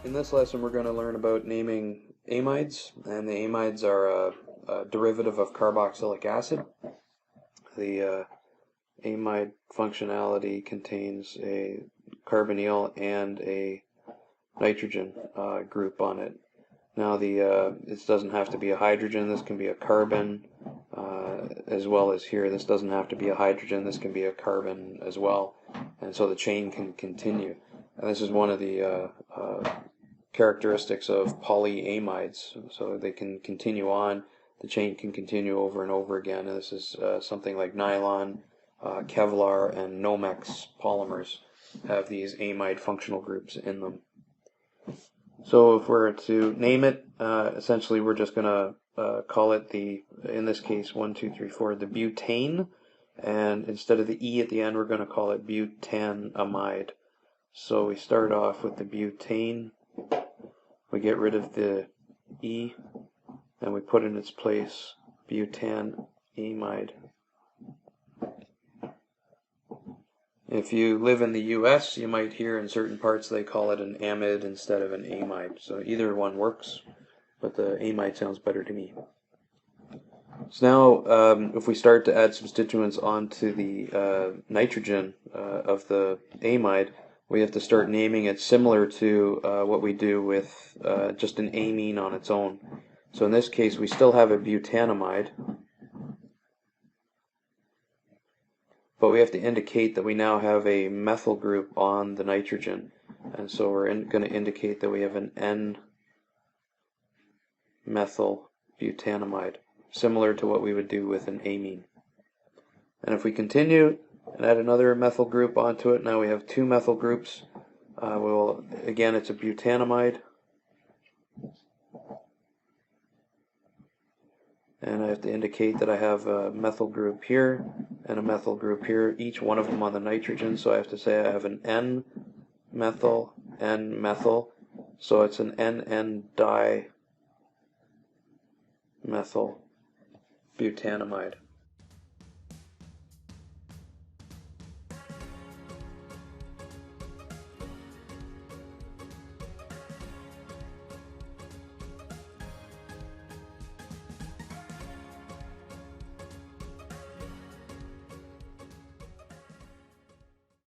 In this lesson we're going to learn about naming amides, and the amides are a derivative of carboxylic acid. The amide functionality contains a carbonyl and a nitrogen group on it. Now this doesn't have to be a hydrogen, this can be a carbon, as well as here this doesn't have to be a hydrogen, this can be a carbon as well, and so the chain can continue. And this is one of the characteristics of polyamides, so they can continue on, the chain can continue over and over again, and this is something like nylon, Kevlar, and Nomex polymers have these amide functional groups in them. So if we're to name it, essentially we're just going to call it in this case, 1, 2, 3, 4, the butane, and instead of the E at the end, we're going to call it butanamide. So we start off with the butane, we get rid of the E, and we put in its place butanamide. If you live in the US, you might hear in certain parts they call it an amide instead of an amide. So either one works, but the amide sounds better to me. So now, if we start to add substituents onto the nitrogen of the amide, we have to start naming it similar to what we do with just an amine on its own. So in this case, we still have a butanamide, but we have to indicate that we now have a methyl group on the nitrogen. And so we're going to indicate that we have an N-methyl butanamide, similar to what we would do with an amine. And if we continue and add another methyl group onto it, now we have two methyl groups. Again, it's a butanamide. And I have to indicate that I have a methyl group here and a methyl group here, each one of them on the nitrogen. So I have to say I have an N-methyl, N-methyl. So it's an N-N-dimethyl butanamide.